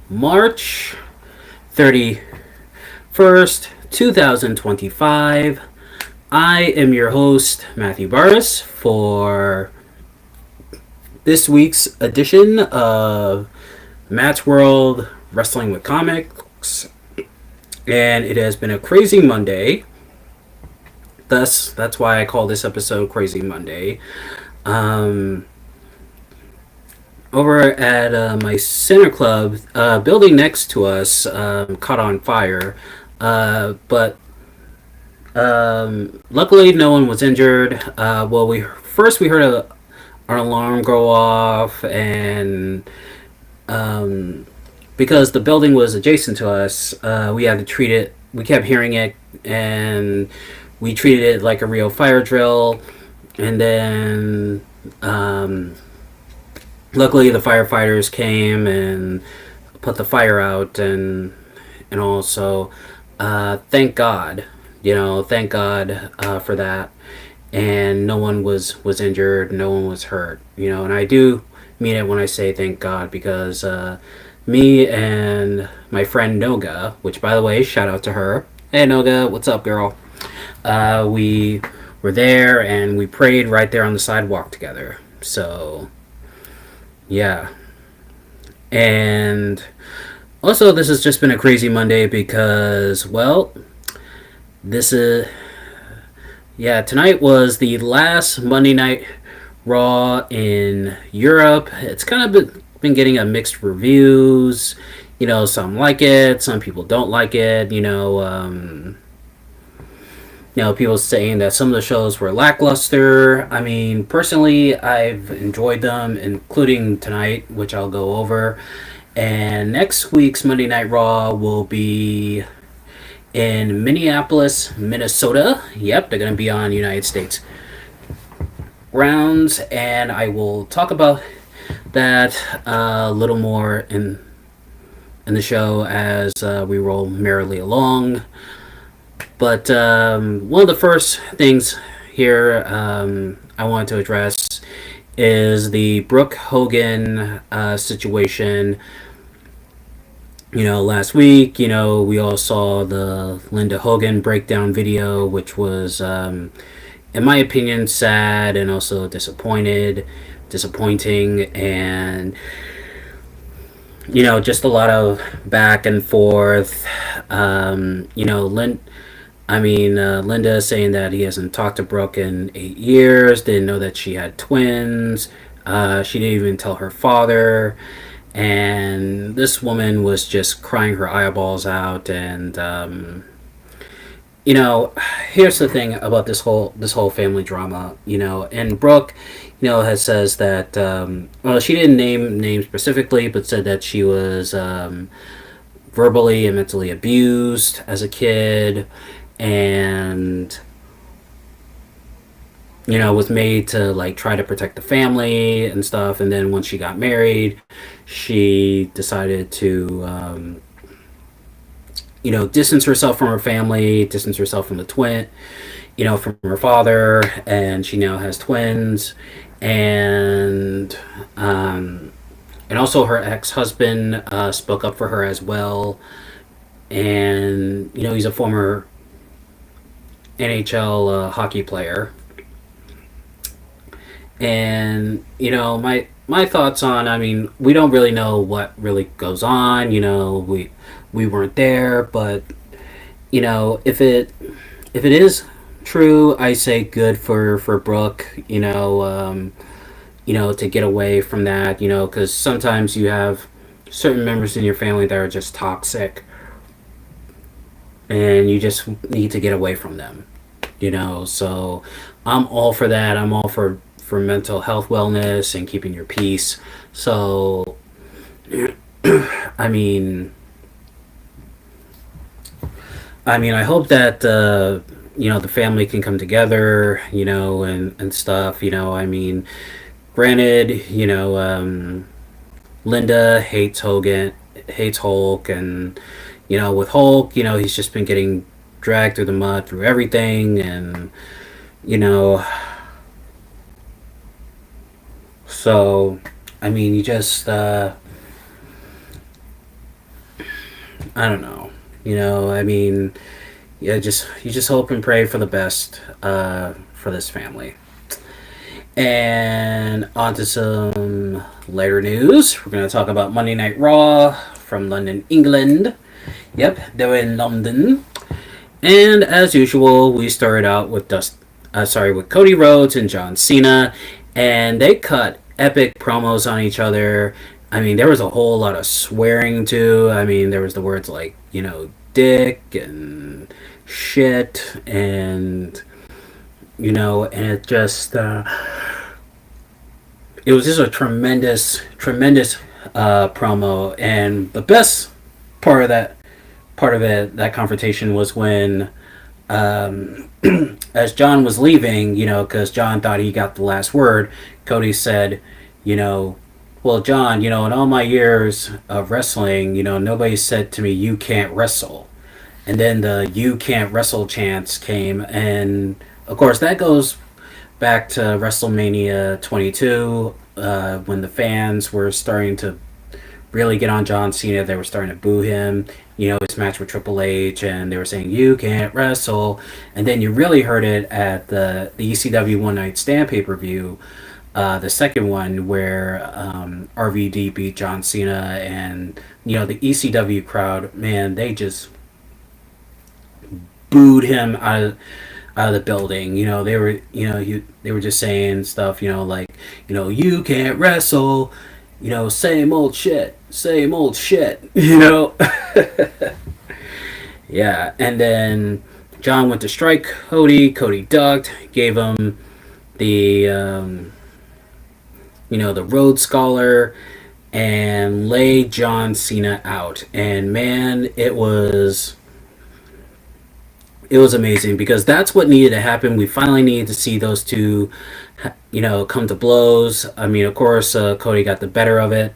March 31st, 2025. I am your host, Matthew Burris, for this week's edition of Matt's World Wrestling with Comics. And it has been a crazy Monday. Thus, that's why I call this episode Crazy Monday. Um, Over at my center club, building next to us caught on fire. But luckily, no one was injured. Well, we heard an alarm go off, and because the building was adjacent to us, we had to treat it. We kept hearing it, and we treated it like a real fire drill. And then, luckily, the firefighters came and put the fire out, and also, thank God, thank God for that. And no one was injured, no one was hurt, and I do mean it when I say thank God, because me and my friend Noga, which, by the way, shout out to her. Hey Noga, what's up, girl? We were there and we prayed right there on the sidewalk together. So, yeah. And also, this has just been a crazy Monday because, well, this is. Yeah, tonight was the last Monday Night Raw in Europe. It's kind of been getting a mixed reviews. Some like it, some people don't like it. People saying that some of the shows were lackluster. I mean, personally, I've enjoyed them, including tonight, which I'll go over. And next week's Monday Night Raw will be in Minneapolis, Minnesota. Yep, they're going to be on United States grounds, and I will talk about that a little more in the show as we roll merrily along. But one of the first things here I wanted to address is the Brooke Hogan situation. Last week, we all saw the Linda Hogan breakdown video, which was, in my opinion, sad and also disappointing, and, just a lot of back and forth. Linda saying that he hasn't talked to Brooke in 8 years, didn't know that she had twins, she didn't even tell her father. And this woman was just crying her eyeballs out. And here's the thing about this whole family drama. And Brooke, has says that she didn't name specifically, but said that she was verbally and mentally abused as a kid, and was made to try to protect the family and stuff. And then once she got married, she decided to distance herself from her family, distance herself from the twin, from her father, and she now has twins. And also her ex-husband spoke up for her as well. And he's a former NHL hockey player. And my thoughts on, we don't really know what really goes on. We weren't there, but if it is true, I say good for Brooke. To get away from that. Because sometimes you have certain members in your family that are just toxic, and you just need to get away from them. So I'm all for that. I'm all for mental health wellness and keeping your peace. So, I mean, I hope that the family can come together, and stuff. Granted, Linda hates Hulk, and with Hulk, he's just been getting dragged through the mud through everything, and so you just I don't know. I mean, yeah, just you just hope and pray for the best for this family. And on to some later news. We're going to talk about Monday Night Raw from London, England. Yep, they were in London. And as usual, we started out with with Cody Rhodes and John Cena, and they cut epic promos on each other. I mean, there was a whole lot of swearing too. I mean, there was the words like dick and shit, and and it was just a tremendous promo, and the best part of that confrontation was when, as John was leaving, because John thought he got the last word, Cody said, well, John, in all my years of wrestling, nobody said to me, you can't wrestle. And then the you can't wrestle chants came, and of course, that goes back to WrestleMania 22, when the fans were starting to really get on John Cena. They were starting to boo him, his match with Triple H, and they were saying, you can't wrestle. And then you really heard it at the ECW One Night Stand pay per view, the second one, where RVD beat John Cena, and, the ECW crowd, man, they just booed him out of the building. They were, they were just saying stuff, like, you can't wrestle, same old shit, same old shit, Yeah, and then John went to strike Cody. Cody ducked, gave him the, the Rhodes Scholar, and laid John Cena out. And man, it was amazing, because that's what needed to happen. We finally needed to see those two, come to blows. I mean, of course, Cody got the better of it,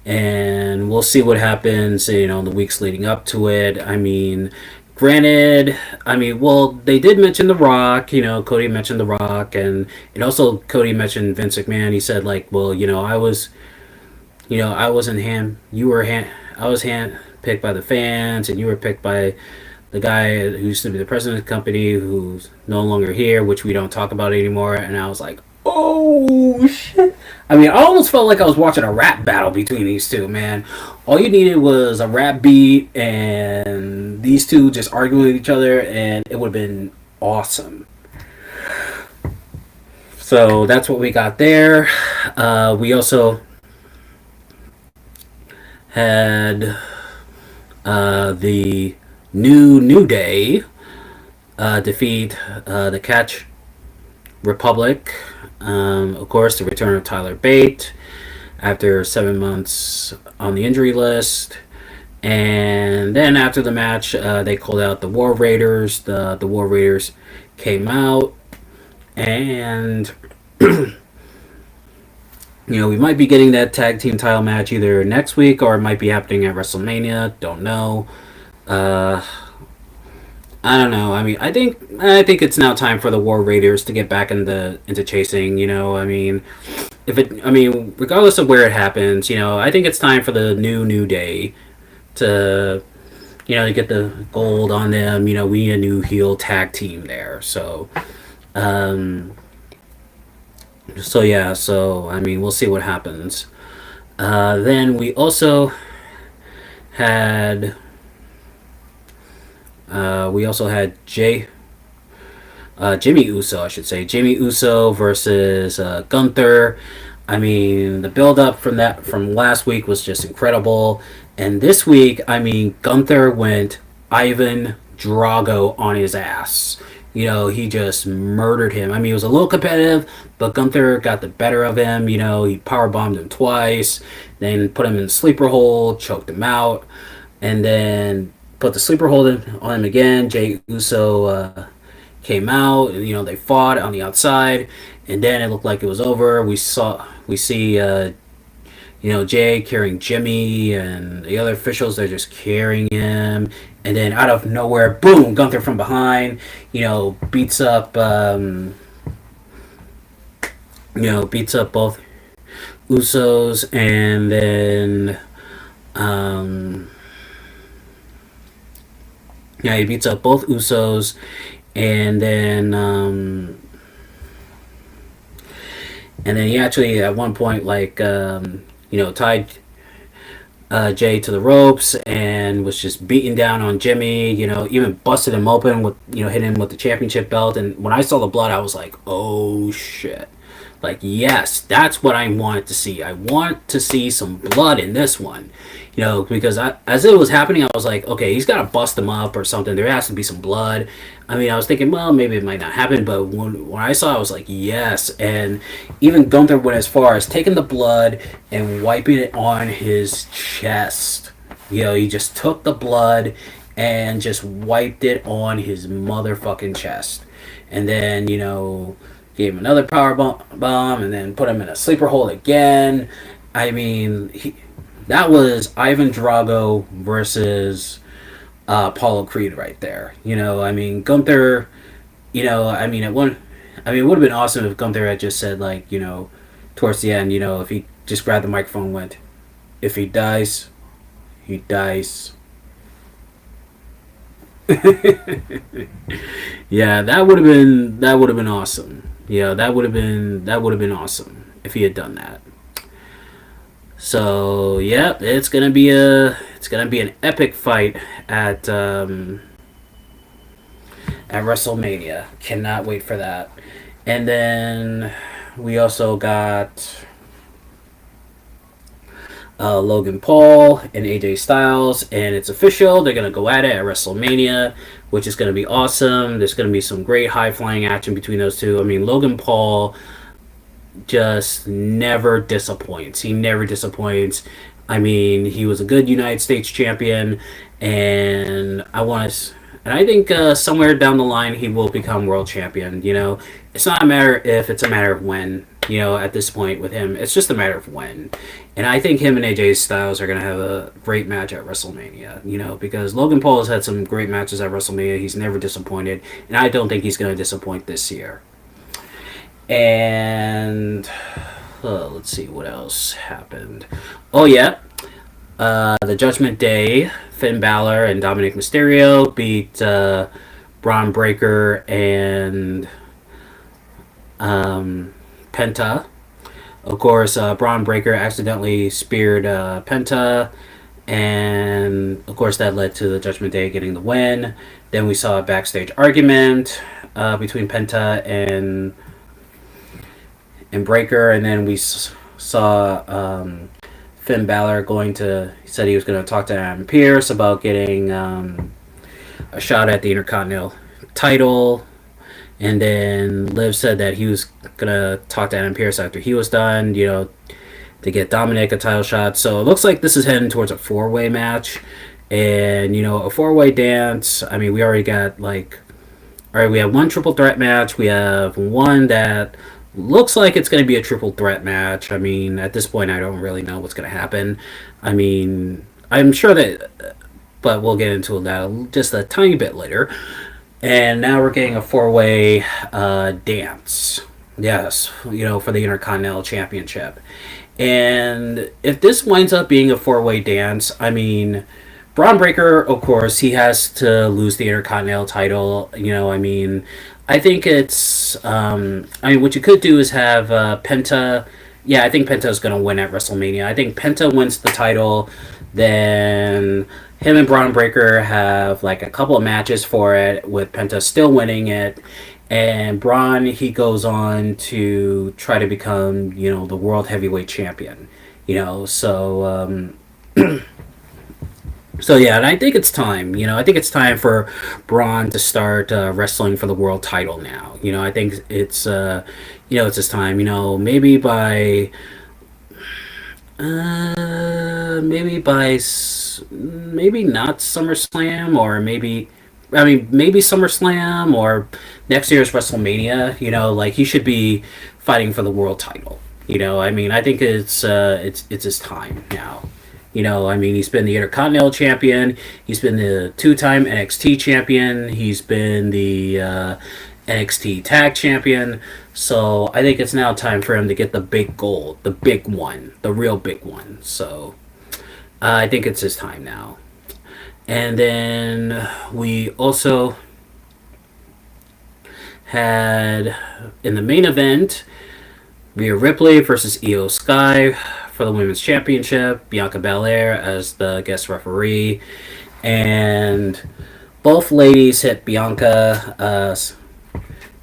and we'll see what happens, in the weeks leading up to it. I mean, granted, well, they did mention The Rock. Cody mentioned The Rock, and also Cody mentioned Vince McMahon. He said, like, well, I wasn't I was hand picked by the fans, and you were picked by the guy who used to be the president of the company, who's no longer here, which we don't talk about anymore. And I was like, oh shit. I mean, I almost felt like I was watching a rap battle between these two, man. All you needed was a rap beat and these two just arguing with each other, and it would have been awesome. So that's what we got there. We also had the New Day defeat the Catch Republic. Of course, the return of Tyler Bate after 7 months on the injury list. And then after the match, they called out the War Raiders. The War Raiders came out, and we might be getting that tag team title match either next week, or it might be happening at WrestleMania. Don't know. I don't know. I mean, I think it's now time for the War Raiders to get back into chasing. Regardless of where it happens, I think it's time for the New Day to to get the gold on them. We need a new heel tag team there. So, yeah. So we'll see what happens. Then we also had. Jimmy Uso, I should say. Jimmy Uso versus Gunther. I mean, the build up from last week was just incredible. And this week, Gunther went Ivan Drago on his ass. He just murdered him. He was a little competitive, but Gunther got the better of him. He powerbombed him twice, then put him in the sleeper hold, choked him out, and then put the sleeper hold on him again. Jey Uso came out, and they fought on the outside, and then it looked like it was over. We see Jay carrying Jimmy, and the other officials, they're just carrying him, and then out of nowhere, boom, Gunther from behind, beats up both Usos, and then Yeah, he beats up both Usos, and then he actually at one point tied Jay to the ropes and was just beating down on Jimmy. Even busted him open with hitting him with the championship belt. And when I saw the blood, I was like, oh shit. Like, yes, that's what I wanted to see. I want to see some blood in this one. Because as it was happening, I was like, okay, he's got to bust him up or something. There has to be some blood. I mean, I was thinking, well, maybe it might not happen. But when I saw it, I was like, yes. And even Gunther went as far as taking the blood and wiping it on his chest. He just took the blood and just wiped it on his motherfucking chest. And then, gave him another power bomb and then put him in a sleeper hold again. I mean, that was Ivan Drago versus Apollo Creed right there. I mean, Gunther, it would have been awesome if Gunther had just said, like, towards the end, if he just grabbed the microphone and went, if he dies, he dies. Yeah, that would have been awesome. Yeah, that would have been awesome if he had done that. So yeah, it's gonna be an epic fight at WrestleMania. Cannot wait for that. And then we also got Logan Paul and AJ Styles, and it's official. They're gonna go at it at WrestleMania, which is gonna be awesome. There's gonna be some great high flying action between those two. I mean, Logan Paul just never disappoints. He never disappoints. I mean, he was a good United States champion, and I think somewhere down the line he will become world champion. It's not a matter if; it's a matter of when. At this point with him, it's just a matter of when. And I think him and AJ Styles are going to have a great match at WrestleMania, because Logan Paul has had some great matches at WrestleMania. He's never disappointed, and I don't think he's going to disappoint this year. And let's see what else happened. Oh, yeah. The Judgment Day, Finn Balor and Dominic Mysterio beat Braun Breaker and Penta. Of course, Braun Breaker accidentally speared Penta, and of course that led to the Judgment Day getting the win. Then we saw a backstage argument between Penta and Breaker, and then we saw Finn Balor he said he was going to talk to Adam Pearce about getting a shot at the Intercontinental title. And then Liv said that he was going to talk to Adam Pearce after he was done, to get Dominic a title shot. So it looks like this is heading towards a four-way match. And, a four-way dance. I mean, we already got, we have one triple threat match. We have one that looks like it's going to be a triple threat match. I mean, at this point, I don't really know what's going to happen. I mean, I'm sure that, but we'll get into that just a tiny bit later. And now we're getting a four-way dance. Yes, for the Intercontinental Championship. And if this winds up being a four-way dance, I mean, Braun Breaker, of course, he has to lose the Intercontinental title. I think it's... what you could do is have Penta... Yeah, I think Penta is going to win at WrestleMania. I think Penta wins the title, then him and Braun Breaker have a couple of matches for it, with Penta still winning it, and Braun, he goes on to try to become the world heavyweight champion. So so yeah, and I think it's time. I think it's time for Braun to start wrestling for the world title now. I think it's it's his time. Maybe by maybe not SummerSlam, or maybe SummerSlam or next year's WrestleMania. He should be fighting for the world title. I think it's his time now. He's been the Intercontinental Champion. He's been the two-time NXT Champion. He's been the NXT Tag Champion. So I think it's now time for him to get the big gold, the big one, the real big one. So I think it's his time now. And then we also had in the main event Rhea Ripley versus Io Sky for the women's championship. Bianca Belair as the guest referee, and both ladies hit Bianca.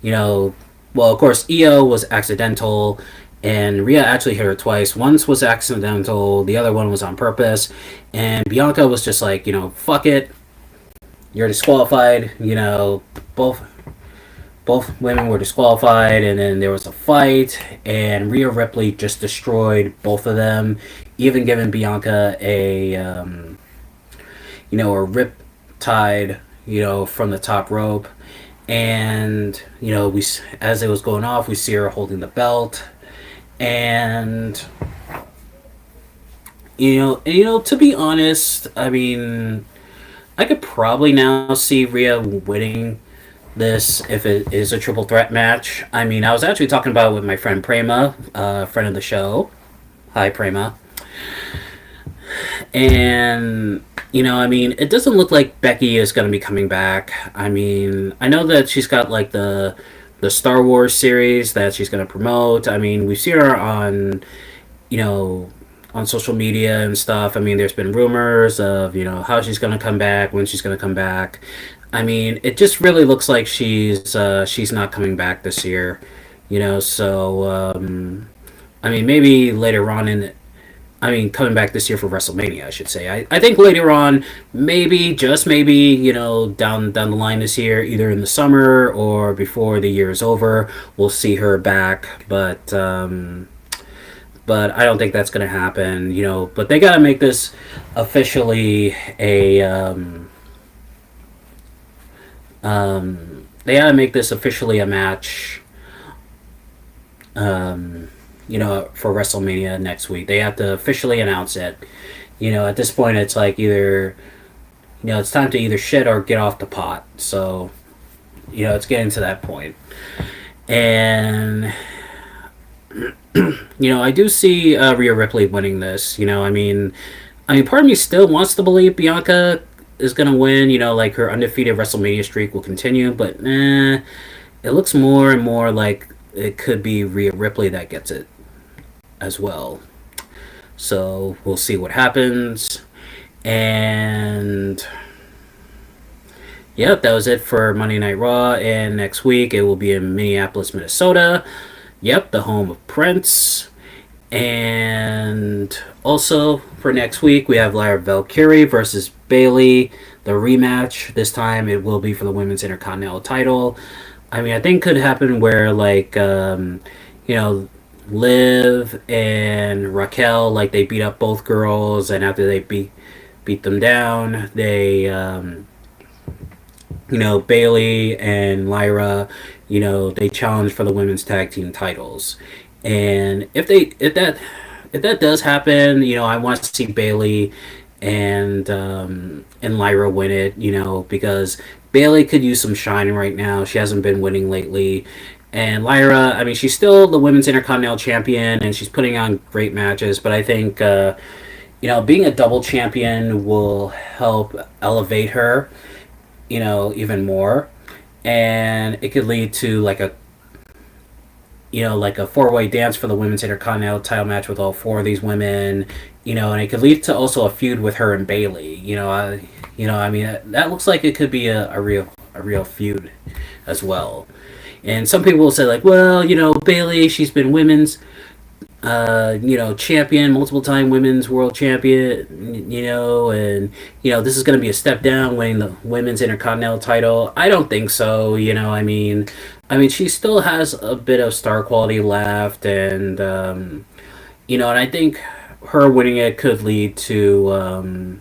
You know, well, of course, Io was accidental, and Rhea actually hit her twice. Once was accidental, the other one was on purpose, and Bianca was just like, fuck it, you're disqualified. Both women were disqualified, and then there was a fight, and Rhea Ripley just destroyed both of them, even giving Bianca a rip tide, from the top rope. And we, as it was going off, we see her holding the belt, and to be honest, I mean, I could probably now see Rhea winning this if it is a triple threat match. I mean, I was actually talking about it with my friend Prema, friend of the show. Hi, Prema. And I mean, it doesn't look like Becky is going to be coming back. I mean, I know that she's got like the Star Wars series that she's going to promote. I mean, we've seen her on you know on social media and stuff. I mean, there's been rumors of how she's going to come back, when she's going to come back. I mean, it just really looks like she's not coming back this year. So I mean, maybe later on coming back this year for WrestleMania, I should say. I think later on, maybe, just maybe, down the line this year, either in the summer or before the year is over, we'll see her back. But I don't think that's going to happen, But they got to make this officially a match, for WrestleMania next week. They have to officially announce it. At this point, it's like either, it's time to either shit or get off the pot. So, it's getting to that point. And, I do see Rhea Ripley winning this. Part of me still wants to believe Bianca is going to win. Like her undefeated WrestleMania streak will continue. But, it looks more and more like it could be Rhea Ripley that gets it as well. So we'll see what happens. And yep, that was it for Monday Night Raw. And next week it will be in Minneapolis, Minnesota. Yep, the home of Prince. And also for next week we have Lyra Valkyrie versus Bayley, the rematch. This time it will be for the Women's Intercontinental title. I mean, I think it could happen where Liv and Raquel, like, they beat up both girls, and after they beat them down, they Bayley and Lyra, they challenge for the women's tag team titles. And if that does happen, I want to see Bayley and Lyra win it, because Bayley could use some shine right now. She hasn't been winning lately. And Lyra, I mean, she's still the Women's Intercontinental Champion, and she's putting on great matches. But I think, being a double champion will help elevate her, even more. And it could lead to, like a four-way dance for the Women's Intercontinental title match with all four of these women, and it could lead to also a feud with her and Bayley. I mean, that looks like it could be a real feud as well. And some people will say, like, well, Bayley, she's been women's, champion, multiple time women's world champion, and, this is going to be a step down winning the women's intercontinental title. I don't think so, I mean, she still has a bit of star quality left, and, and I think her winning it could lead to,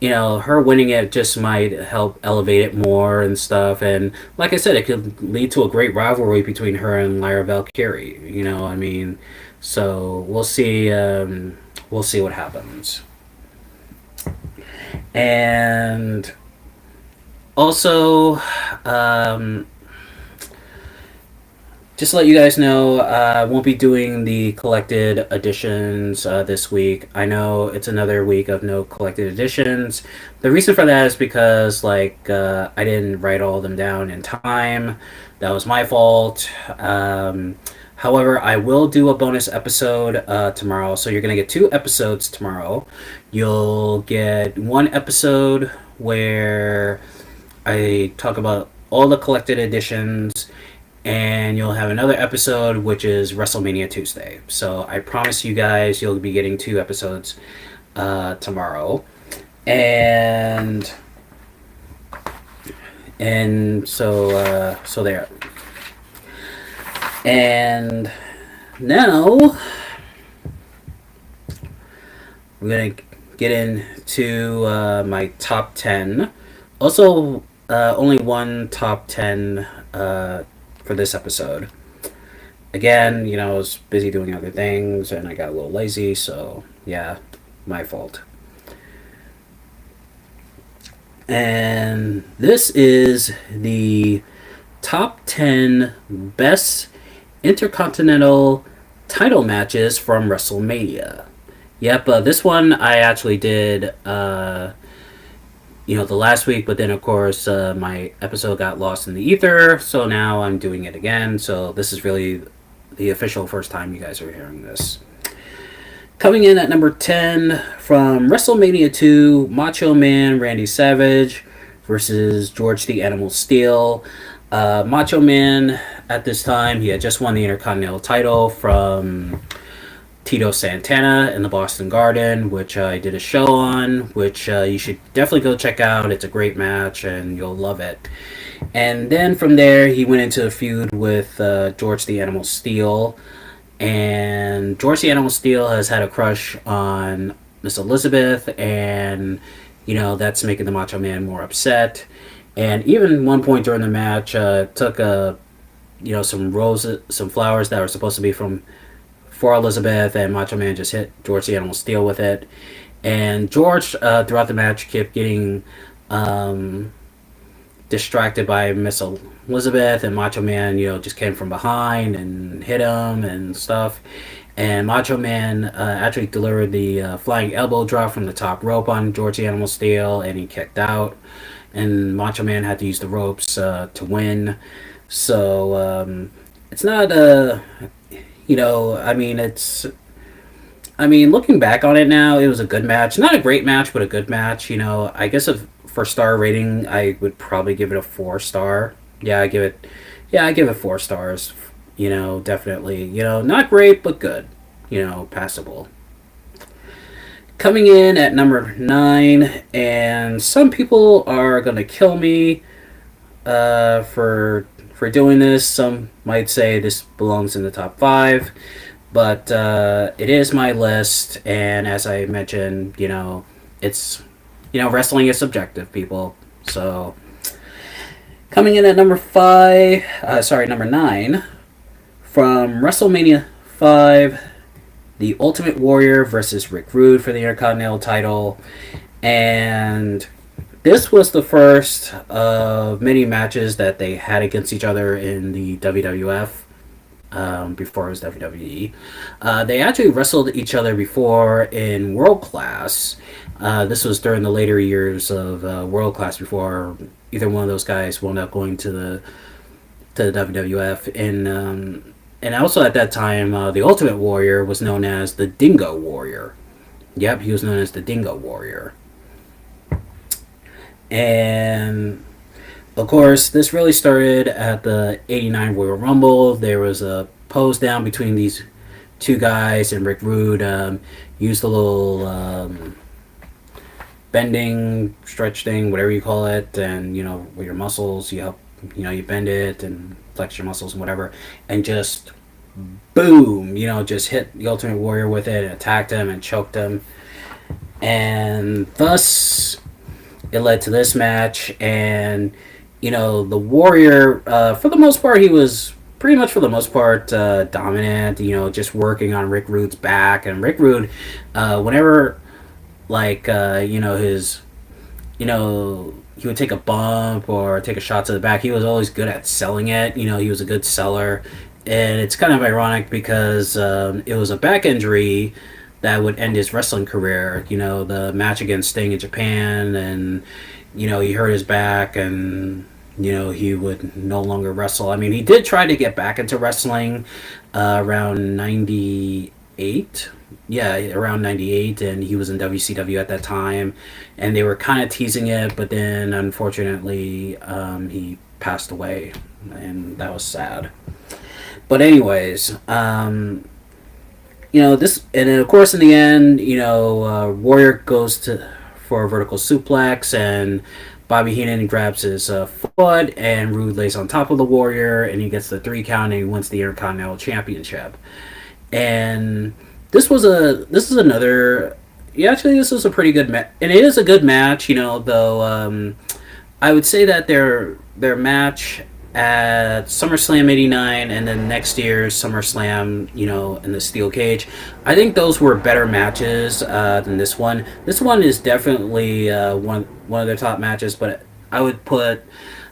her winning it just might help elevate it more and stuff. And like I said, it could lead to a great rivalry between her and Lyra Valkyrie. So we'll see. We'll see what happens. And also, just to let you guys know, I won't be doing the collected editions this week. I know it's another week of no collected editions. The reason for that is because, like, I didn't write all of them down in time. That was my fault. However, I will do a bonus episode tomorrow. So you're going to get 2 episodes tomorrow. You'll get one episode where I talk about all the collected editions, and you'll have another episode which is WrestleMania Tuesday. So I promise you guys you'll be getting 2 episodes tomorrow, and so there. And now I'm gonna get into my top 10. Also, only one top 10 for this episode. Again, I was busy doing other things and I got a little lazy, so yeah, my fault. And this is the top 10 best Intercontinental title matches from WrestleMania. Yep, this one I actually did the last week, but then of course my episode got lost in the ether, so now I'm doing it again. So this is really the official first time you guys are hearing this. Coming in at number 10 from WrestleMania 2, Macho Man Randy Savage versus George the Animal Steele. Macho Man at this time, he had just won the Intercontinental title from Tito Santana in the Boston Garden, which I did a show on, which you should definitely go check out. It's a great match and you'll love it. And then from there, he went into a feud with George the Animal Steele. And George the Animal Steele has had a crush on Miss Elizabeth, and that's making the Macho Man more upset. And even one point during the match, took some roses, some flowers that were supposed to be for Elizabeth, and Macho Man just hit George the Animal Steele with it. And George, throughout the match, kept getting distracted by Miss Elizabeth, and Macho Man, just came from behind and hit him and stuff. And Macho Man actually delivered the flying elbow drop from the top rope on George the Animal Steele, and he kicked out. And Macho Man had to use the ropes to win. So it's not looking back on it now, it was a good match. Not a great match, but a good match. I guess for star rating, I would probably give it a 4-star. Yeah, I give it 4 stars. Definitely. Not great, but good. Passable. Coming in at number 9, and some people are gonna kill me for doing this. Some might say this belongs in the top 5, but it is my list. And as I mentioned, it's wrestling is subjective, people. So coming in at number 9 from WrestleMania 5. The Ultimate Warrior versus Rick Rude for the Intercontinental title. And this was the first of many matches that they had against each other in the WWF, before it was WWE. They actually wrestled each other before in World Class. This was during the later years of World Class, before either one of those guys wound up going to the WWF. And also at that time, the Ultimate Warrior was known as the Dingo Warrior. Yep, he was known as the Dingo Warrior. And, of course, this really started at the '89 Royal Rumble. There was a pose down between these two guys, and Rick Rude used a little bending, stretch thing, whatever you call it, and, with your muscles, you bend it and flex your muscles and whatever, and just boom, just hit the Ultimate Warrior with it and attacked him and choked him. And thus, it led to this match. And, the Warrior, for the most part, he was pretty much, for the most part, dominant, just working on Rick Rude's back. And Rick Rude, whenever, he would take a bump or take a shot to the back, he was always good at selling it. He was a good seller. and it's kind of ironic because it was a back injury that would end his wrestling career. You know, the match against Sting in Japan, and you know he hurt his back, and you know he would no longer wrestle. I mean, he did try to get back into wrestling around '98. Yeah, around '98, and he was in WCW at that time, and they were kind of teasing it, but then unfortunately he passed away, and that was sad. But anyways, you know this, and then of course in the end, you know, Warrior goes to for a vertical suplex, and Bobby Heenan grabs his foot, and Rude lays on top of the Warrior, and he gets the 3 count, and he wins the Intercontinental Championship. And this is another. Yeah, actually, this was a pretty good match, and it is a good match. You know, though I would say that their match at SummerSlam '89 and then next year's SummerSlam, you know, in the steel cage, I think those were better matches than this one. This one is definitely one of their top matches, but I would put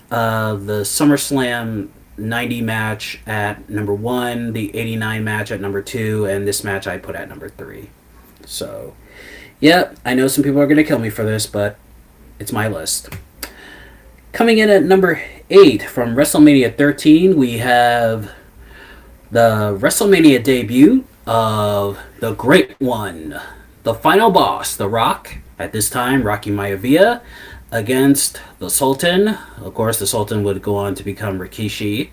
the SummerSlam '90 match at number one, the '89 match at number two, and this match I put at number three. So, yeah, I know some people are going to kill me for this, but it's my list. Coming in at number 8 from WrestleMania 13, we have the WrestleMania debut of the Great One, the final boss, The Rock, at this time, Rocky Maivia, against the Sultan. Of course, the Sultan would go on to become Rikishi.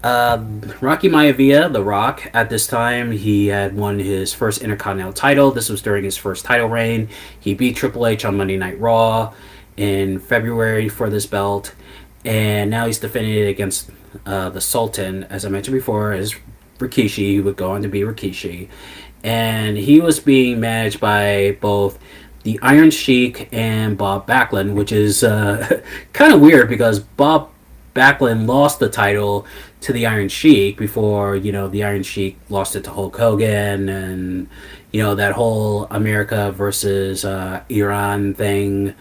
Rocky Maivia, The Rock, at this time, he had won his first Intercontinental title. This was during his first title reign. He beat Triple H on Monday Night Raw in February for this belt, and now he's defending it against the Sultan, as I mentioned before, as Rikishi. He would go on to be Rikishi, and he was being managed by both the Iron Sheik and Bob Backlund, which is kind of weird because Bob Backlund lost the title to the Iron Sheik before, you know, the Iron Sheik lost it to Hulk Hogan, and you know that whole America versus Iran thing.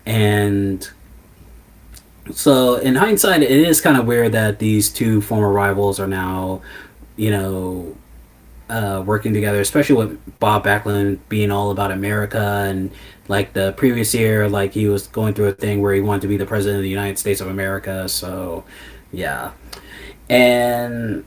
And so in hindsight, it is kind of weird that these two former rivals are now, you know, working together, especially with Bob Backlund being all about America, and like the previous year, like he was going through a thing where he wanted to be the president of the United States of America. So yeah. And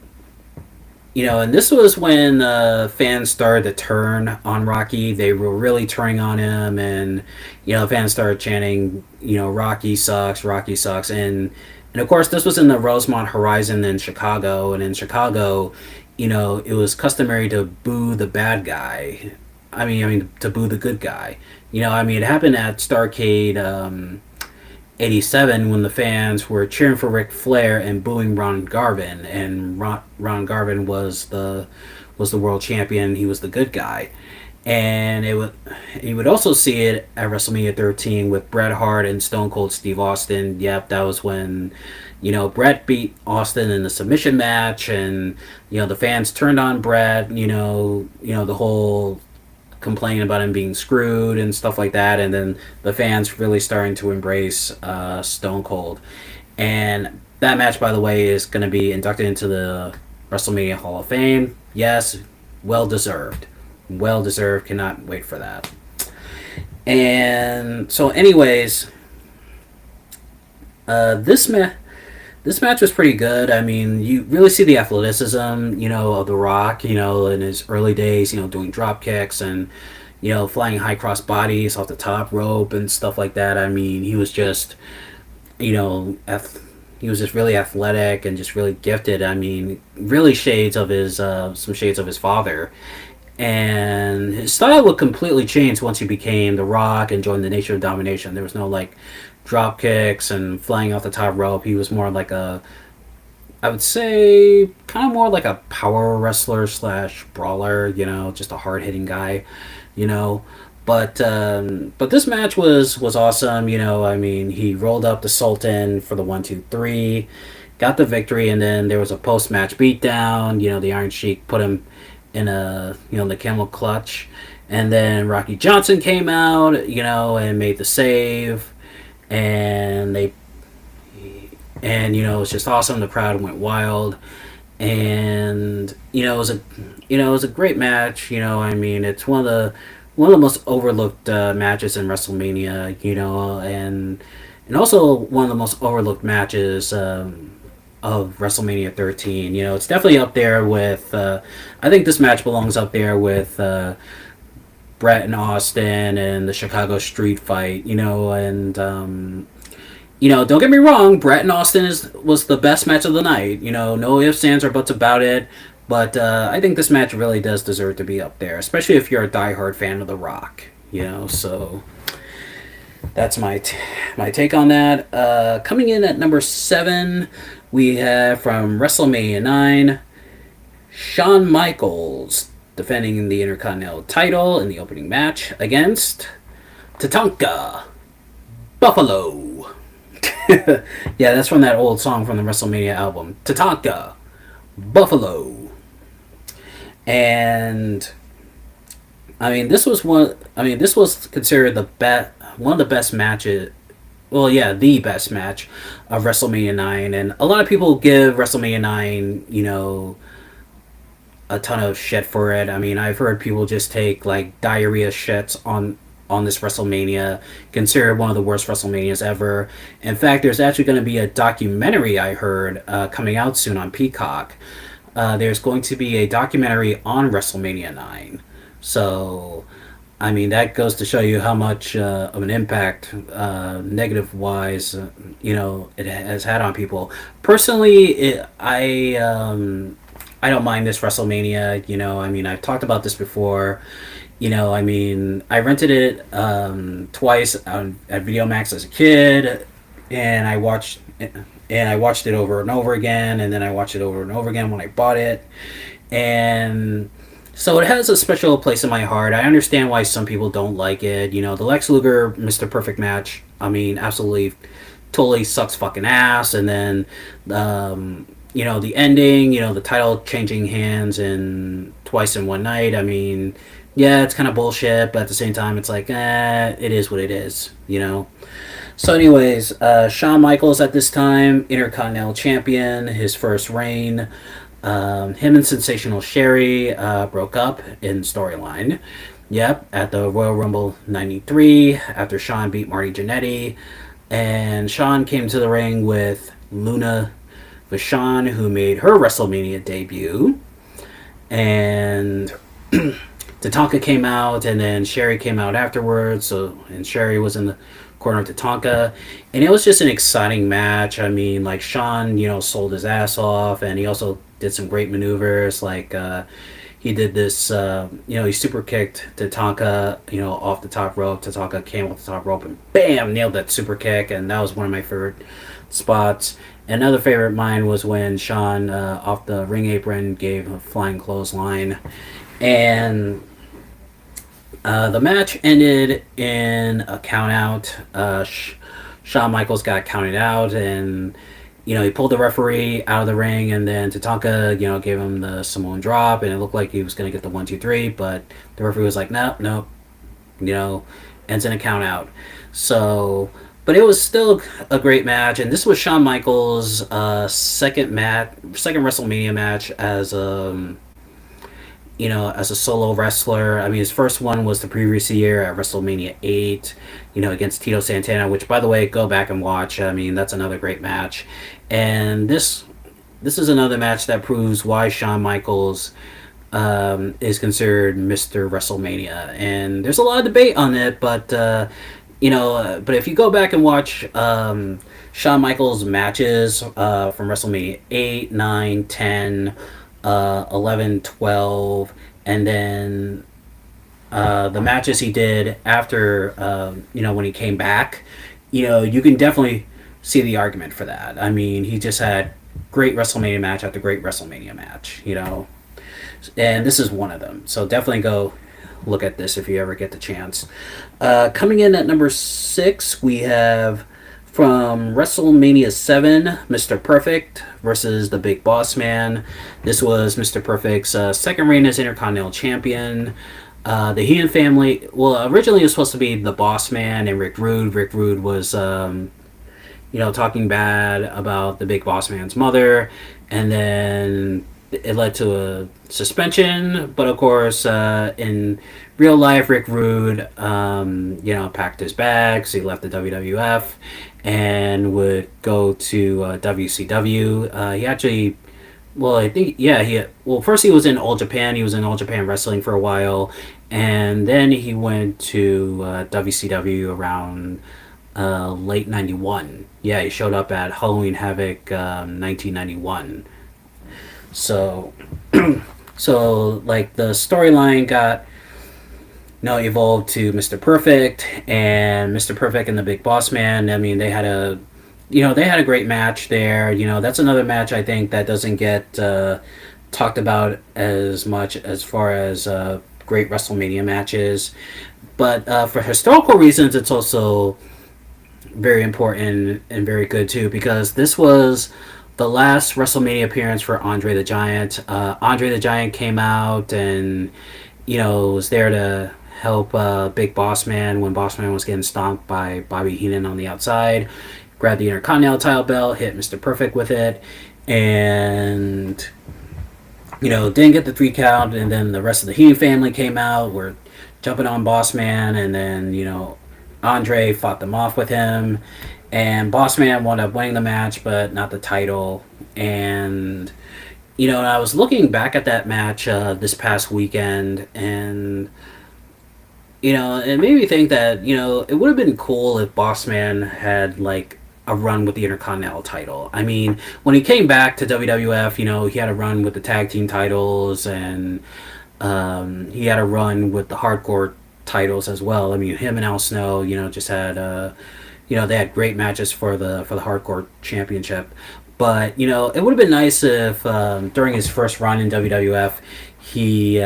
you know, and this was when fans started to turn on Rocky. They were really turning on him, and you know, fans started chanting, you know, Rocky sucks, Rocky sucks, and of course, this was in the Rosemont Horizon in Chicago, and in Chicago, you know, it was customary to boo the bad guy. I mean, to boo the good guy. You know, I mean, it happened at Starrcade '87 when the fans were cheering for Ric Flair and booing Ron Garvin, and Ron Garvin was the world champion. He was the good guy, and you would also see it at WrestleMania 13 with Bret Hart and Stone Cold Steve Austin. Yep, that was when, you know, Bret beat Austin in the submission match, and you know the fans turned on Bret. You know the whole complaining about him being screwed and stuff like that, and then the fans really starting to embrace Stone Cold. And that match, by the way, is going to be inducted into the WrestleMania Hall of Fame. Yes, well deserved. Well deserved. Cannot wait for that. And so, anyways, this match was pretty good. I mean, you really see the athleticism, you know, of The Rock, you know, in his early days, you know, doing drop kicks and, you know, flying high cross bodies off the top rope and stuff like that. I mean, he was just, you know, he was just really athletic and just really gifted. I mean, really shades of his, some shades of his father. And his style would completely change once he became The Rock and joined the Nation of Domination. There was no, like, drop kicks and flying off the top rope. He was more like I would say, kind of more like a power wrestler slash brawler, you know, just a hard hitting guy, you know. But this match was awesome, you know. I mean, he rolled up the Sultan for the 1-2-3, got the victory, and then there was a post match beatdown. You know, the Iron Sheik put him in the camel clutch, and then Rocky Johnson came out, you know, and made the save. And you know, it's just awesome. The crowd went wild, and it was a great match. I mean, it's one of the most overlooked matches in WrestleMania. And also one of the most overlooked matches of WrestleMania 13. It's definitely up there with. I think this match belongs up there with Bret and Austin and the Chicago Street Fight. Don't get me wrong, Bret and Austin was the best match of the night. No ifs, ands, or buts about it. But I think this match really does deserve to be up there, especially if you're a diehard fan of The Rock. So that's my take on that. Coming in at number 7, we have from WrestleMania 9, Shawn Michaels defending the Intercontinental title in the opening match against Tatanka Buffalo. Yeah, that's from that old song from the WrestleMania album, Tatanka Buffalo. And I mean, this was considered one of the best matches. Well, yeah, the best match of WrestleMania 9, and a lot of people give WrestleMania 9, a ton of shit for it. I mean, I've heard people just take like diarrhea shits on this WrestleMania, considered one of the worst WrestleManias ever. In fact, there's actually going to be a documentary I heard coming out soon on Peacock. There's going to be a documentary on WrestleMania 9. So, I mean, that goes to show you how much of an impact, negative wise, it has had on people. Personally, I don't mind this WrestleMania. I mean, I've talked about this before. I mean, I rented it twice at Video Max as a kid, and I watched it over and over again, and then I watched it over and over again when I bought it, and so it has a special place in my heart. I understand why some people don't like it. The Lex Luger Mr. Perfect match, I mean, absolutely, totally sucks fucking ass, and then the ending, the title changing hands in twice in one night. I mean, yeah, it's kind of bullshit, but at the same time, it's like, it is what it is, So, anyways, Shawn Michaels at this time, Intercontinental Champion, his first reign. Him and Sensational Sherry broke up in storyline. Yep, at the Royal Rumble 93, after Shawn beat Marty Jannetty. And Shawn came to the ring with Luna Vachon, who made her WrestleMania debut. And Tatanka came out, and then Sherry came out afterwards. And Sherry was in the corner of Tatanka, and it was just an exciting match. I mean, like, Shawn, sold his ass off, and he also did some great maneuvers. Like, he did this, he super kicked Tatanka, off the top rope. Tatanka came off the top rope and bam, nailed that super kick, and that was one of my favorite spots. Another favorite of mine was when Shawn, off the ring apron, gave a flying clothesline, and the match ended in a count out. Shawn Michaels got counted out, and he pulled the referee out of the ring, and then Tatanka, gave him the Samoan drop, and it looked like he was going to get the 1, 2, 3, but the referee was like, no, ends in a count out. So, but it was still a great match, and this was Shawn Michaels' second WrestleMania match as as a solo wrestler. I mean, his first one was the previous year at WrestleMania 8, against Tito Santana, which, by the way, go back and watch. I mean, that's another great match. And this is another match that proves why Shawn Michaels is considered Mr. WrestleMania. And there's a lot of debate on it, but, but if you go back and watch Shawn Michaels' matches from WrestleMania 8, 9, 10, 11, 12, and then the matches he did after, when he came back, you can definitely see the argument for that. I mean, he just had great WrestleMania match after great WrestleMania match, and this is one of them. So definitely go look at this if you ever get the chance. Coming in at number 6, we have from WrestleMania 7, Mr. Perfect versus the Big Boss Man. This was Mr. Perfect's second reign as Intercontinental Champion. The Heenan family, well, originally it was supposed to be the Boss Man and Rick Rude. Rick Rude was, talking bad about the Big Boss Man's mother. and then it led to a suspension. But of course, in real life, Rick Rude, packed his bags. He left the WWF and would go to WCW. He actually, well, I think, yeah, first he was in All Japan. He was in All Japan Wrestling for a while, and then he went to WCW around late '91. Yeah, he showed up at Halloween Havoc 1991. So, so like the storyline got evolved to Mr. Perfect and Mr. Perfect and the Big Boss Man. I mean, they had a great match there. That's another match I think that doesn't get talked about as much as far as great WrestleMania matches. But for historical reasons, it's also very important and very good too, because this was the last WrestleMania appearance for Andre the Giant. Andre the Giant came out and was there to help Big Boss Man when Boss Man was getting stomped by Bobby Heenan on the outside. Grabbed the Intercontinental title belt, hit Mr. Perfect with it, and didn't get the 3 count. And then the rest of the Heenan family came out, were jumping on Boss Man, and then Andre fought them off with him, and Boss Man wound up winning the match, but not the title. And I was looking back at that match this past weekend, and it made me think that it would have been cool if Boss Man had like a run with the Intercontinental title. I mean, when he came back to WWF, he had a run with the tag team titles, and he had a run with the hardcore titles as well. I mean, him and Al Snow, just had they had great matches for the hardcore championship. But it would have been nice if during his first run in WWF, he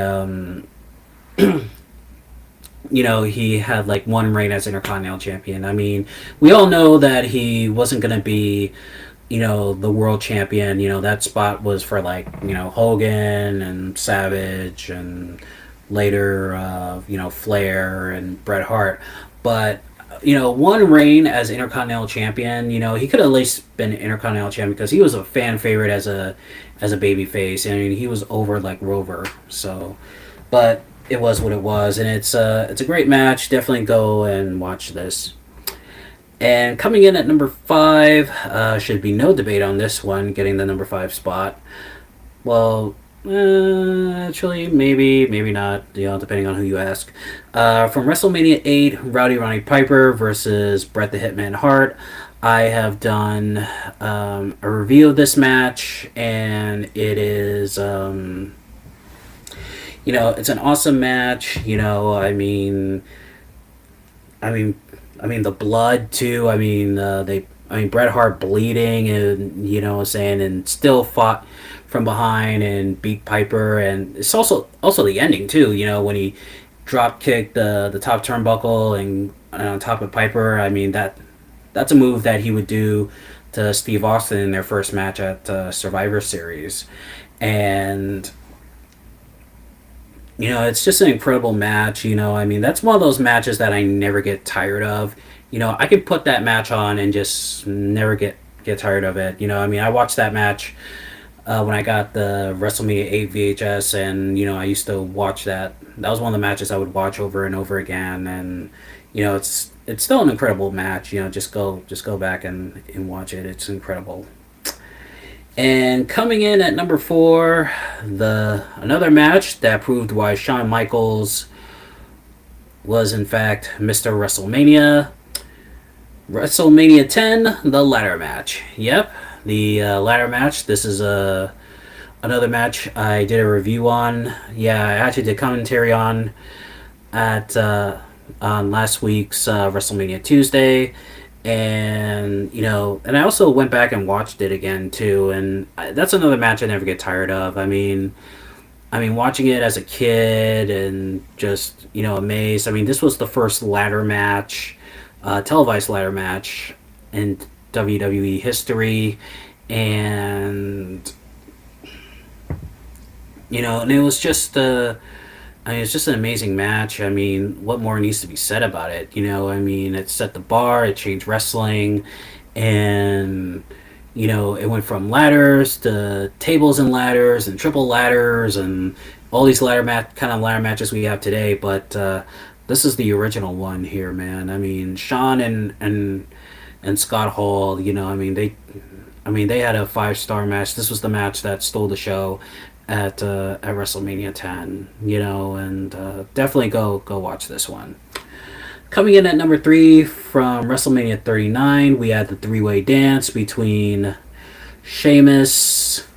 he had like one reign as Intercontinental Champion. I mean, we all know that he wasn't going to be, the world champion. That spot was for like, Hogan and Savage and later, Flair and Bret Hart. But, one reign as Intercontinental Champion, he could have at least been Intercontinental Champion because he was a fan favorite as a baby face. I mean, he was over like Rover. So, but it was what it was, and it's a great match. Definitely go and watch this. And coming in at number 5, should be no debate on this one, getting the number 5 spot. Well, actually, maybe not, depending on who you ask. From WrestleMania 8, Rowdy Roddy Piper versus Bret the Hitman Hart. I have done a review of this match, and it is... it's an awesome match. The blood too. Bret Hart bleeding, and saying, and still fought from behind and beat Piper, and it's also the ending too. When he drop kicked the top turnbuckle and on top of Piper. I mean that's a move that he would do to Steve Austin in their first match at Survivor Series, and. It's just an incredible match. That's one of those matches that I never get tired of. I could put that match on and just never get tired of it. I watched that match when I got the WrestleMania 8 VHS, and, I used to watch that. That was one of the matches I would watch over and over again, and, it's still an incredible match. Just go back and watch it. It's incredible. And coming in at number 4, another match that proved why Shawn Michaels was in fact Mr. WrestleMania. WrestleMania 10, the ladder match. Yep, the ladder match. This is another match I did a review on. Yeah, I actually did commentary on last week's WrestleMania Tuesday. And and I also went back and watched it again too, and that's another match I never get tired of. I mean watching it as a kid and just amazed. This was the first ladder match, televised ladder match in WWE history, and and it was just it's just an amazing match. What more needs to be said about it? It set the bar, it changed wrestling, and, It went from ladders to tables and ladders and triple ladders and all these kind of ladder matches we have today. But this is the original one here, man. I mean, Shawn and Scott Hall. They had a 5-star match. This was the match that stole the show at WrestleMania 10. And definitely go watch this one. Coming in at number 3 from WrestleMania 39, we had the three-way dance between Sheamus,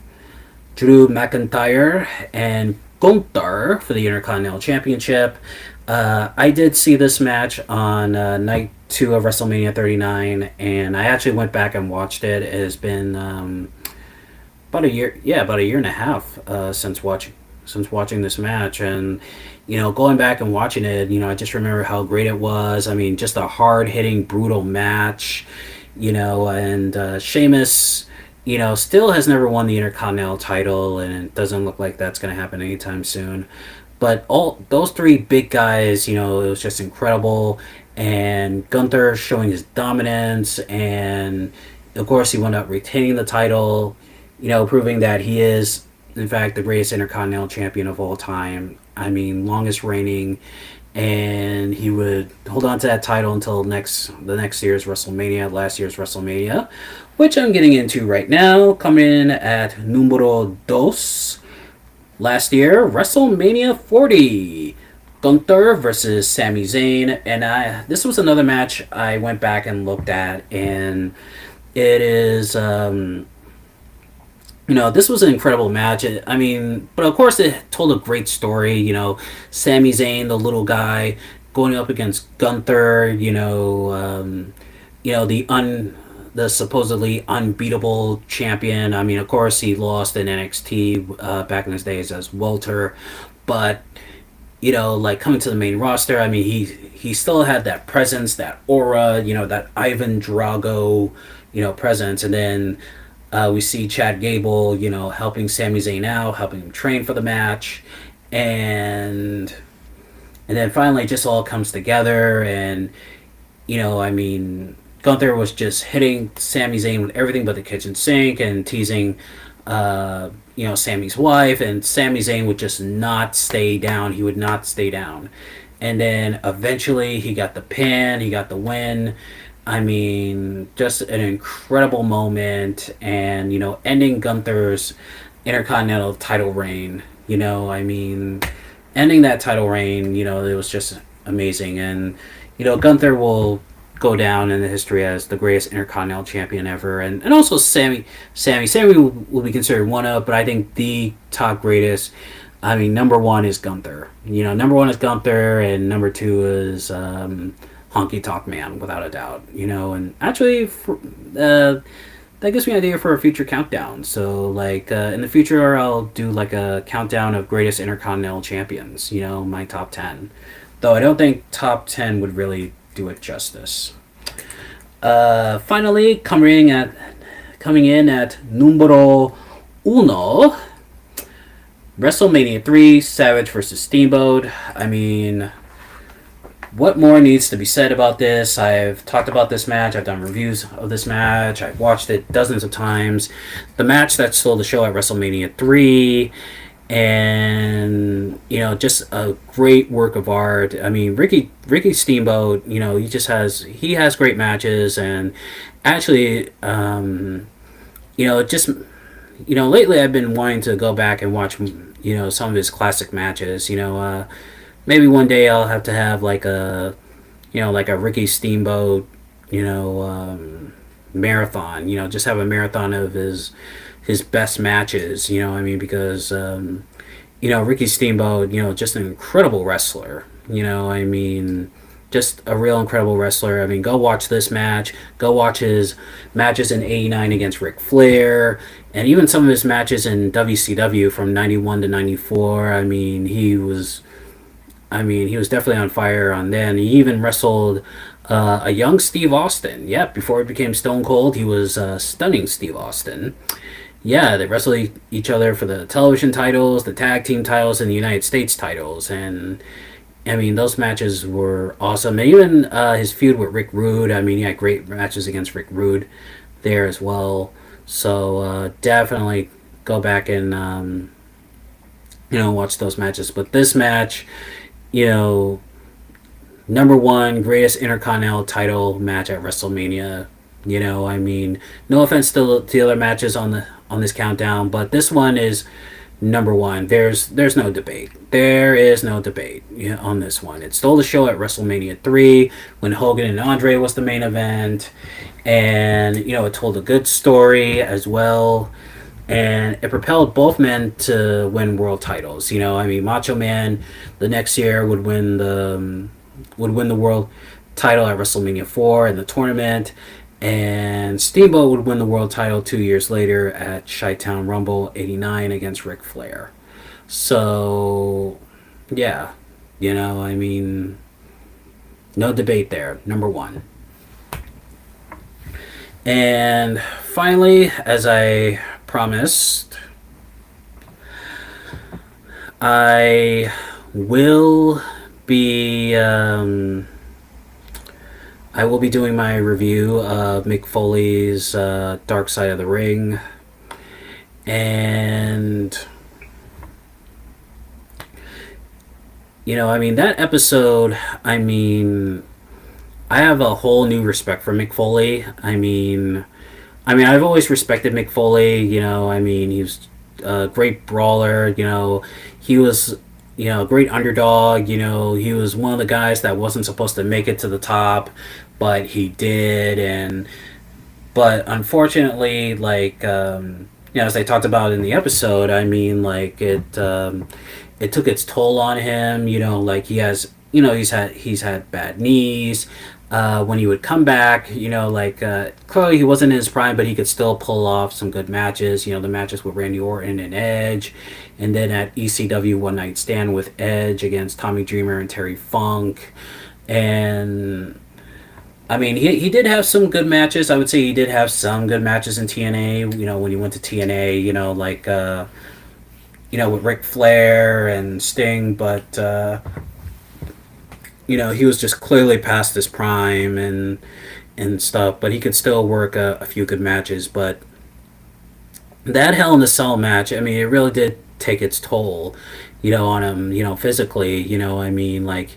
Drew McIntyre, and Gunther for the Intercontinental Championship. I did see this match on night 2 of WrestleMania 39, and I actually went back and watched it. It has been about a year and a half since watching this match, and going back and watching it, I just remember how great it was. I mean, just a hard-hitting, brutal match, and Sheamus, still has never won the Intercontinental title, and it doesn't look like that's going to happen anytime soon. But all those three big guys, it was just incredible, and Gunther showing his dominance, and of course he wound up retaining the title, proving that he is, in fact, the greatest Intercontinental Champion of all time. I mean, longest reigning, and he would hold on to that title until the next year's WrestleMania, last year's WrestleMania, which I'm getting into right now. Coming in at numero dos, last year, WrestleMania 40. Gunther versus Sami Zayn, and this was another match I went back and looked at, and it is this was an incredible match. But of course it told a great story. Sami Zayn, the little guy, going up against Gunther. The supposedly unbeatable champion. Of course he lost in NXT back in his days as Walter, but like coming to the main roster, he still had that presence, that aura, that Ivan Drago, presence, and then. We see Chad Gable, helping Sami Zayn out, helping him train for the match, and then finally it just all comes together, and Gunther was just hitting Sami Zayn with everything but the kitchen sink and teasing, Sami's wife, and Sami Zayn would just not stay down. He would not stay down, and then eventually he got the pin, he got the win. Just an incredible moment, and ending Gunther's Intercontinental title reign. Ending that title reign. It was just amazing, and Gunther will go down in the history as the greatest Intercontinental champion ever, and also Sammy will be considered one of, but I think the top greatest. Number one is Gunther. Number one is Gunther, and number two is. Honky Tonk Man, without a doubt, and actually, that gives me an idea for a future countdown. So, in the future, I'll do a countdown of greatest Intercontinental champions. My top 10. Though I don't think top 10 would really do it justice. Finally, coming in at numero uno, WrestleMania 3, Savage versus Steamboat. What more needs to be said about this? I've talked about this match. I've done reviews of this match. I've watched it dozens of times. The match that stole the show at WrestleMania 3. And, just a great work of art. Ricky Steamboat, he has great matches. And actually, lately I've been wanting to go back and watch, some of his classic matches. Maybe one day I'll have to have like a Ricky Steamboat, marathon. Just have a marathon of his best matches. Because Ricky Steamboat, just an incredible wrestler. Just a real incredible wrestler. Go watch this match. Go watch his matches in '89 against Ric Flair, and even some of his matches in WCW from '91 to '94. He was definitely on fire on then. He even wrestled a young Steve Austin. Yep, before he became Stone Cold, he was stunning Steve Austin. Yeah, they wrestled each other for the television titles, the tag team titles, and the United States titles. And, those matches were awesome. And even his feud with Rick Rude, he had great matches against Rick Rude there as well. So definitely go back and watch those matches. But this match, you know, number one greatest Intercontinental title match at WrestleMania. I mean, no offense to the other matches on this countdown, but this one is number one. There's no debate. There is no debate on this one. It stole the show at WrestleMania 3 when Hogan and Andre was the main event, and it told a good story as well, and it propelled both men to win world titles. I mean, Macho Man the next year would win the world title at WrestleMania 4 in the tournament, and Steamboat would win the world title 2 years later at Chi-Town Rumble '89 against Ric Flair. So, yeah, I mean, no debate there. Number one. And finally, as I promised, I will be doing my review of Mick Foley's Dark Side of the Ring, and I mean that episode. I have a whole new respect for Mick Foley. I've always respected Mick Foley. He was a great brawler. He was a great underdog. He was one of the guys that wasn't supposed to make it to the top, but he did. But unfortunately, as I talked about in the episode, it took its toll on him. He's had bad knees. When he would come back, clearly he wasn't in his prime, but he could still pull off some good matches. The matches with Randy Orton and Edge, and then at ECW One Night Stand with Edge against Tommy Dreamer and Terry Funk. And he did have some good matches. I would say he did have some good matches in TNA. When he went to TNA, with Ric Flair and Sting, but he was just clearly past his prime and stuff, but he could still work a few good matches. But that Hell in a Cell match, it really did take its toll, on him, physically. He had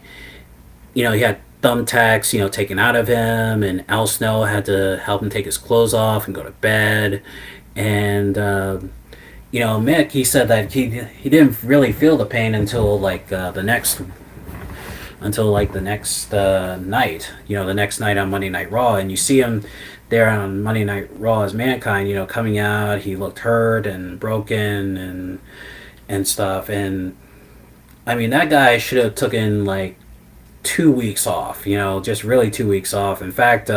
thumbtacks, taken out of him, and Al Snow had to help him take his clothes off and go to bed. And Mick, he said that he didn't really feel the pain until the next night, the next night on Monday Night Raw, and you see him there on Monday Night Raw as Mankind, coming out. He looked hurt and broken and stuff, and that guy should have taken 2 weeks off, just really 2 weeks off. In fact,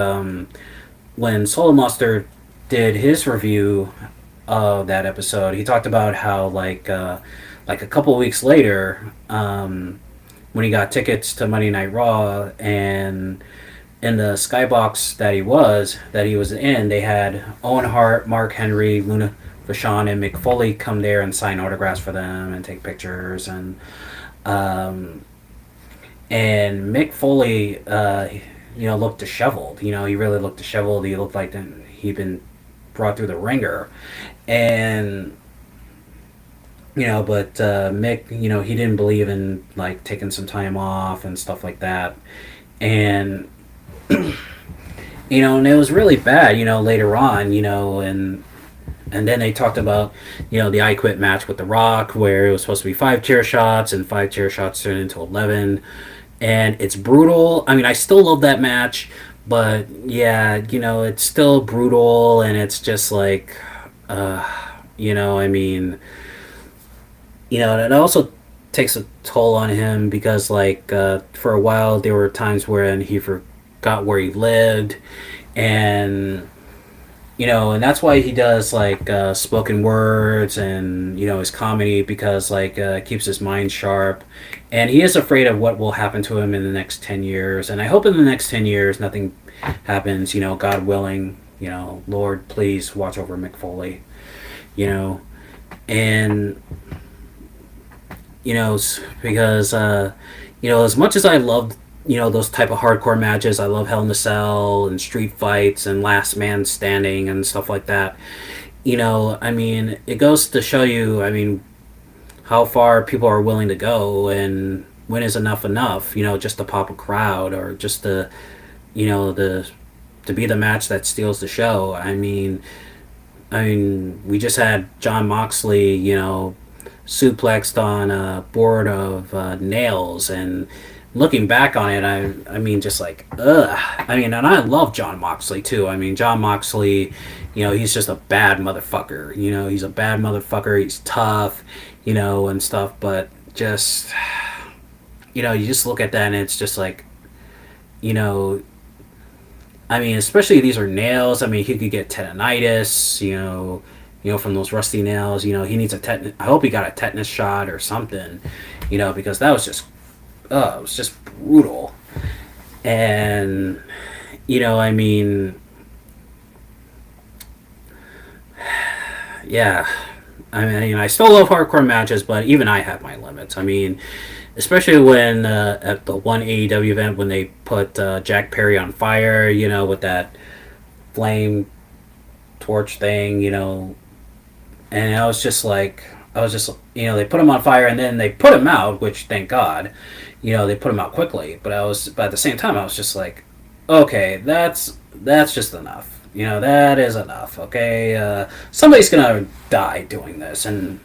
when Solo Mustard did his review of that episode, he talked about how a couple of weeks later, when he got tickets to Monday Night Raw, and in the skybox that he was in, they had Owen Hart, Mark Henry, Luna Vachon, and Mick Foley come there and sign autographs for them and take pictures. And Mick Foley, looked disheveled. He really looked disheveled. He looked like he'd been brought through the ringer. And but Mick, he didn't believe in taking some time off and stuff like that. And and it was really bad, later on, and then they talked about, the I Quit match with The Rock, where it was supposed to be 5 chair shots, and 5 chair shots turned into 11. And it's brutal. I still love that match, but yeah, it's still brutal, and it's just it also takes a toll on him because, for a while, there were times when he forgot where he lived, and and that's why he does spoken words and his comedy, because keeps his mind sharp, and he is afraid of what will happen to him in the next 10 years. And I hope in the next 10 years nothing happens. God willing. Lord, please watch over Mick Foley. And because as much as I loved those type of hardcore matches. I love Hell in a Cell and street fights and last man standing and stuff like that. I mean, it goes to show you, I mean, how far people are willing to go and when is enough, just to pop a crowd or just to, the to be the match that steals the show. I mean, we just had John Moxley, suplexed on a board of nails, and looking back on it, I mean, just like, ugh. I mean, and I love John Moxley too. I mean, John Moxley, he's just a bad motherfucker. He's a bad motherfucker. He's tough, and stuff. But just, you just look at that and it's just like, I mean, especially these are nails. I mean, he could get tendonitis, from those rusty nails. He needs a tetanus. I hope he got a tetanus shot or something, because that was just, it was just brutal. And, I mean, yeah. I mean, I still love hardcore matches, but even I have my limits. I mean, especially when at the one AEW event when they put Jack Perry on fire, with that flame torch thing, and I was just, they put him on fire and then they put him out, which thank God, they put him out quickly. But at the same time, I was just like, okay, that's just enough. That is enough. Okay, somebody's gonna die doing this, and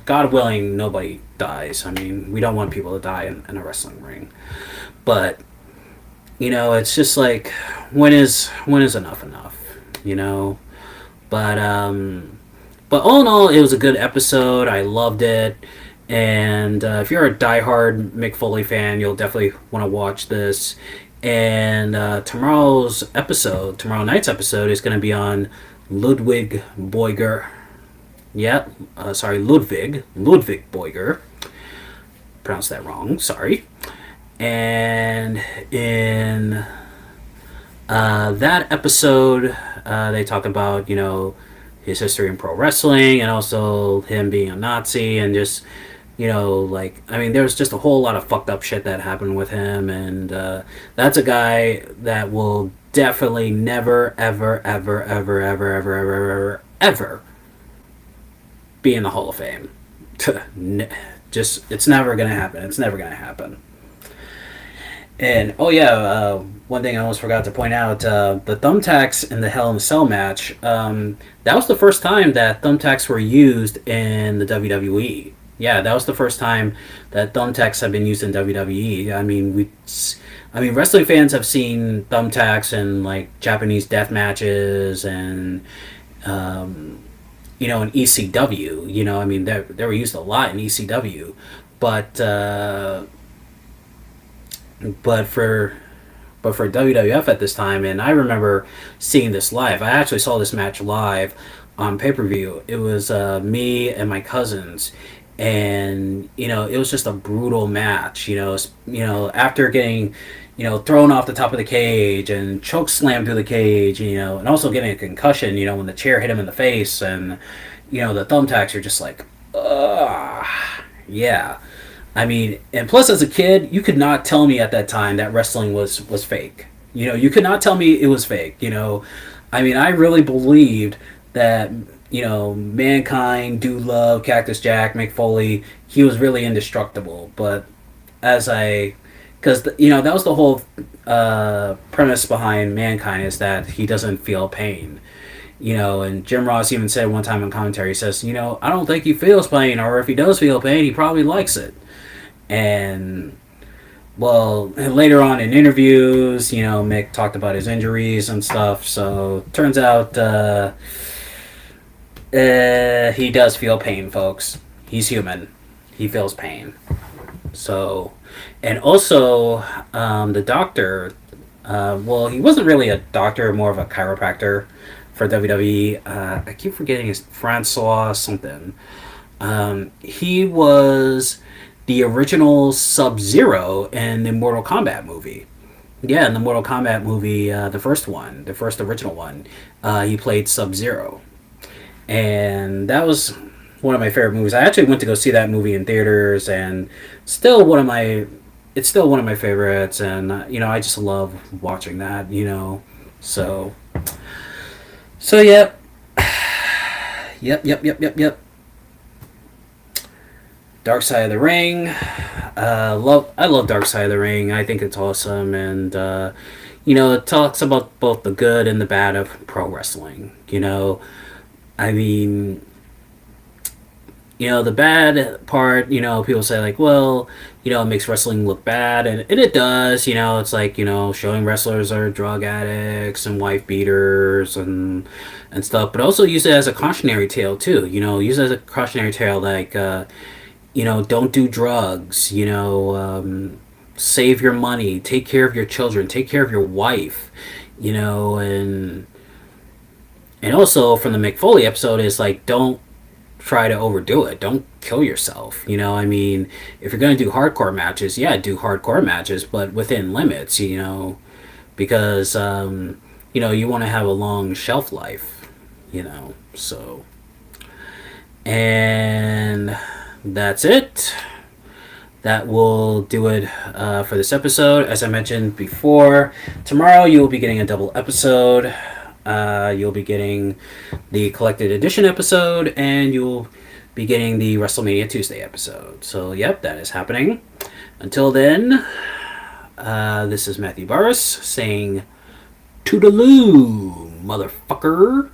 God willing, nobody dies. I mean, we don't want people to die in a wrestling ring. But, it's just like, when is enough enough? But all in all, it was a good episode. I loved it. And if you're a diehard Mick Foley fan, you'll definitely want to watch this. And tomorrow night's episode is going to be on Ludwig Boiger. Ludwig Boiger. Pronounced that wrong, sorry. And in that episode, they talk about, his history in pro wrestling and also him being a Nazi and just, there's just a whole lot of fucked up shit that happened with him. And that's a guy that will definitely never, ever, ever, ever, ever, ever, ever, ever, ever be in the Hall of Fame. Just, it's never gonna happen. It's never gonna happen. And one thing I almost forgot to point out: the thumbtacks in the Hell in a Cell match. That was the first time that thumbtacks were used in the WWE. Yeah, that was the first time that thumbtacks have been used in WWE. I mean, wrestling fans have seen thumbtacks in like Japanese death matches and. In ECW, I mean, they were used a lot in ECW, but for WWF at this time, and I remember seeing this live. I actually saw this match live on pay-per-view. It was me and my cousins, and it was just a brutal match. After getting thrown off the top of the cage and choke slammed through the cage, and also getting a concussion, when the chair hit him in the face, and, the thumbtacks are just like, ugh, yeah. I mean, and plus as a kid, you could not tell me at that time that wrestling was fake. You could not tell me it was fake, I mean, I really believed that, Mankind, Dude Love, Cactus Jack, Mick Foley, he was really indestructible, but because that was the whole premise behind Mankind, is that he doesn't feel pain, and Jim Ross even said one time in commentary, he says, I don't think he feels pain, or if he does feel pain, he probably likes it. And well, later on in interviews, Mick talked about his injuries and stuff, so turns out he does feel pain, folks. He's human. He feels pain. So, and also, the doctor, he wasn't really a doctor, more of a chiropractor for WWE. I keep forgetting his Francois something. He was the original Sub-Zero in the Mortal Kombat movie. Yeah, in the Mortal Kombat movie, the first original one, he played Sub-Zero. And that was one of my favorite movies. I actually went to go see that movie in theaters, and still one of my it's still one of my favorites, and I just love watching that. So yep, yep. Dark Side of the Ring. I love Dark Side of the Ring. I think it's awesome, and it talks about both the good and the bad of pro wrestling. I mean, the bad part, people say like, well, it makes wrestling look bad, and it does. It's like showing wrestlers are drug addicts and wife beaters and stuff, but also use it as a cautionary tale too. Use it as a cautionary tale like. Don't do drugs, save your money, take care of your children, take care of your wife, and also from the Mick Foley episode is like, don't try to overdo it. Don't kill yourself. I mean, if you're going to do hardcore matches, yeah, do hardcore matches, but within limits, because, you want to have a long shelf life, so. And that's it. That will do it for this episode. As I mentioned before, tomorrow you will be getting a double episode. You'll be getting the collected edition episode, and you'll be getting the WrestleMania Tuesday episode. So, yep, that is happening. Until then, this is Matthew Burris saying, toodaloo, motherfucker.